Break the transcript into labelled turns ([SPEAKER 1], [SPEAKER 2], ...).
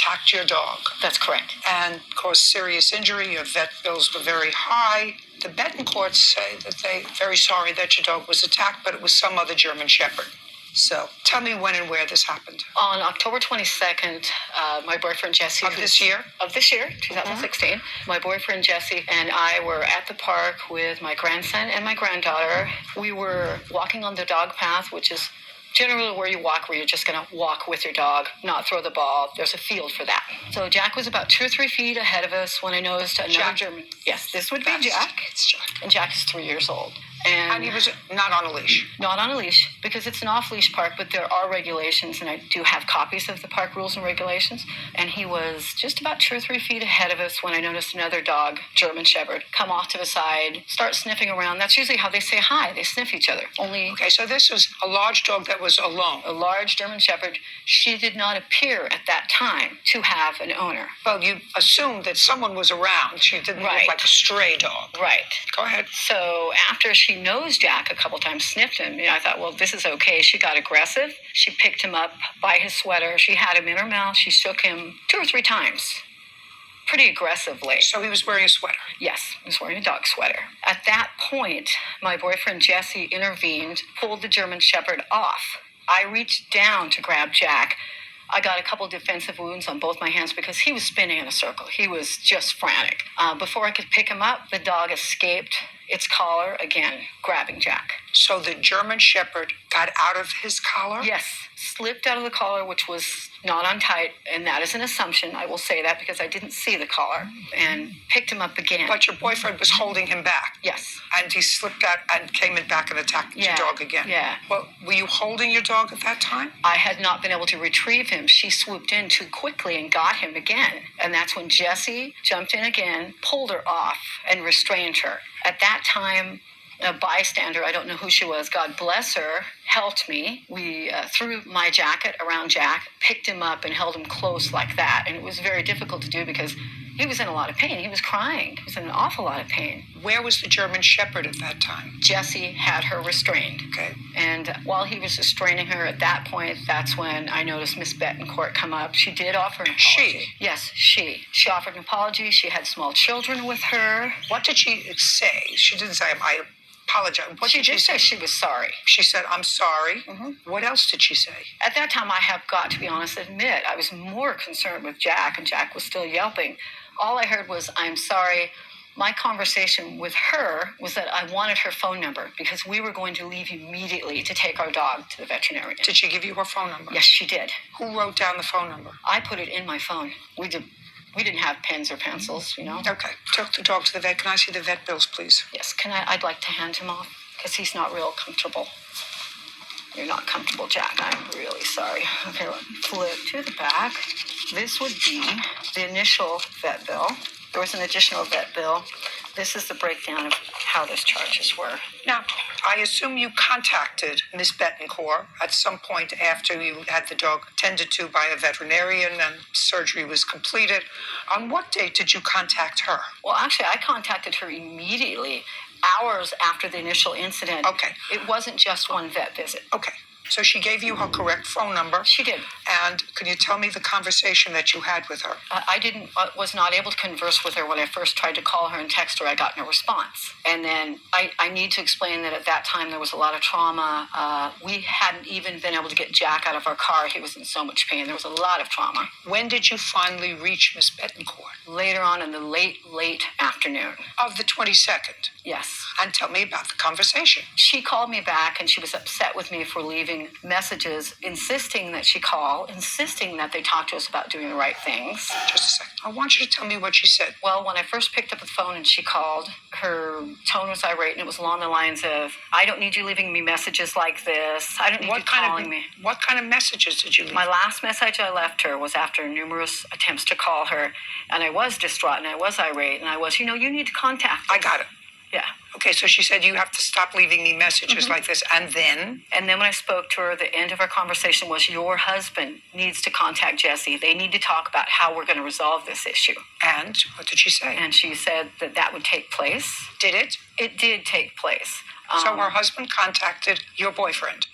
[SPEAKER 1] attacked your dog.
[SPEAKER 2] That's correct.
[SPEAKER 1] And caused serious injury. Your vet bills were very high. The Betancourts say that they're very sorry that your dog was attacked, but it was some other German Shepherd. So tell me when and where this happened.
[SPEAKER 2] On October 22nd, my boyfriend Jesse...
[SPEAKER 1] Of this year?
[SPEAKER 2] Of this year, 2016. My boyfriend Jesse and I were at the park with my grandson and my granddaughter. We were walking on the dog path, which is generally where you walk, where you're just going to walk with your dog, not throw the ball. There's a field for that. So Jack was about 2 or 3 feet ahead of us when I noticed another German. Yes, this would be Jack.
[SPEAKER 1] It's Jack.
[SPEAKER 2] And Jack is 3 years old.
[SPEAKER 1] And he was not on a leash?
[SPEAKER 2] Not on a leash, because it's an off-leash park, but there are regulations, and I do have copies of the park rules and regulations. And he was just about 2 or 3 feet ahead of us when I noticed another dog, German Shepherd, come off to the side, start sniffing around. That's usually how they say hi. They sniff each other.
[SPEAKER 1] Okay, so this was a large dog that was alone.
[SPEAKER 2] A large German Shepherd. She did not appear at that time to have an owner.
[SPEAKER 1] Well, you assumed that someone was around. She didn't look like a stray dog.
[SPEAKER 2] Right.
[SPEAKER 1] Go ahead.
[SPEAKER 2] So after she nosed Jack a couple times, sniffed him, I thought, well, this is okay. She got aggressive. She picked him up by his sweater. She had him in her mouth. She shook him 2 or 3 times. Pretty aggressively.
[SPEAKER 1] So he was wearing a sweater?
[SPEAKER 2] Yes, he was wearing a dog sweater. At that point, my boyfriend Jesse intervened, pulled the German Shepherd off. I reached down to grab Jack. I got a couple defensive wounds on both my hands because he was spinning in a circle. He was just frantic. Before I could pick him up, the dog escaped its collar, again, grabbing Jack.
[SPEAKER 1] So the German Shepherd got out of his collar?
[SPEAKER 2] Yes, slipped out of the collar, which was not untight, and that is an assumption. I will say that because I didn't see the collar, and picked him up again.
[SPEAKER 1] But your boyfriend was holding him back?
[SPEAKER 2] Yes.
[SPEAKER 1] And he slipped out and came in back and attacked your dog again?
[SPEAKER 2] Yeah.
[SPEAKER 1] Well, were you holding your dog at that time?
[SPEAKER 2] I had not been able to retrieve him. She swooped in too quickly and got him again. And that's when Jesse jumped in again, pulled her off, and restrained her. At that time, a bystander, I don't know who she was, God bless her, helped me. We threw my jacket around Jack, picked him up, and held him close like that. And it was very difficult to do because he was in a lot of pain. He was crying. He was in an awful lot of pain.
[SPEAKER 1] Where was the German Shepherd at that time?
[SPEAKER 2] Jesse had her restrained.
[SPEAKER 1] Okay.
[SPEAKER 2] And while he was restraining her at that point, that's when I noticed Miss Betancourt come up. She did offer an apology.
[SPEAKER 1] She?
[SPEAKER 2] Yes, she. She offered an apology. She had small children with her.
[SPEAKER 1] What did she say? She didn't say, I apologize. What
[SPEAKER 2] She
[SPEAKER 1] did
[SPEAKER 2] did say she was sorry.
[SPEAKER 1] She said, I'm sorry.
[SPEAKER 2] Mm-hmm.
[SPEAKER 1] What else did she say?
[SPEAKER 2] At that time, I have got to be honest, admit, I was more concerned with Jack, and Jack was still yelping. All I heard was, I'm sorry. My conversation with her was that I wanted her phone number because we were going to leave immediately to take our dog to the veterinarian.
[SPEAKER 1] Did she give you her phone number?
[SPEAKER 2] Yes, she did.
[SPEAKER 1] Who wrote down the phone number?
[SPEAKER 2] I put it in my phone. We didn't have pens or pencils,
[SPEAKER 1] Okay. Took the dog to the vet. Can I see the vet bills, please?
[SPEAKER 2] Yes. I'd like to hand him off because he's not real comfortable. You're not comfortable, Jack. I'm really sorry. Okay, let's flip to the back. This would be the initial vet bill. There was an additional vet bill. This is the breakdown of how those charges were.
[SPEAKER 1] Now, I assume you contacted Miss Betancourt at some point after you had the dog tended to by a veterinarian and surgery was completed. On what date did you contact her?
[SPEAKER 2] Well, actually, I contacted her immediately, hours after the initial incident.
[SPEAKER 1] Okay.
[SPEAKER 2] It wasn't just one vet visit.
[SPEAKER 1] Okay. So she gave you her correct phone number.
[SPEAKER 2] She did.
[SPEAKER 1] And can you tell me the conversation that you had with her?
[SPEAKER 2] I was not able to converse with her when I first tried to call her and text her. I got no response. And then I need to explain that at that time there was a lot of trauma. We hadn't even been able to get Jack out of our car. He was in so much pain. There was a lot of trauma.
[SPEAKER 1] When did you finally reach Miss Betancourt?
[SPEAKER 2] Later on in the late afternoon.
[SPEAKER 1] Of the 22nd?
[SPEAKER 2] Yes.
[SPEAKER 1] And tell me about the conversation.
[SPEAKER 2] She called me back and she was upset with me for leaving messages, insisting that she call, insisting that they talk to us about doing the right things.
[SPEAKER 1] Just a second. I want you to tell me what she said.
[SPEAKER 2] Well, when I first picked up the phone and she called, her tone was irate and it was along the lines of, I don't need you leaving me messages like this. I don't need you calling me.
[SPEAKER 1] What kind of messages did you leave?
[SPEAKER 2] My last message I left her was after numerous attempts to call her, and I was distraught and I was irate and I was, you need to contact us.
[SPEAKER 1] I got it.
[SPEAKER 2] Yeah.
[SPEAKER 1] Okay, so she said, you have to stop leaving me messages like this. And then?
[SPEAKER 2] And then when I spoke to her, the end of our conversation was, your husband needs to contact Jesse. They need to talk about how we're going to resolve this issue.
[SPEAKER 1] And what did she say?
[SPEAKER 2] And she said that would take place.
[SPEAKER 1] Did it?
[SPEAKER 2] It did take place.
[SPEAKER 1] So her husband contacted your boyfriend.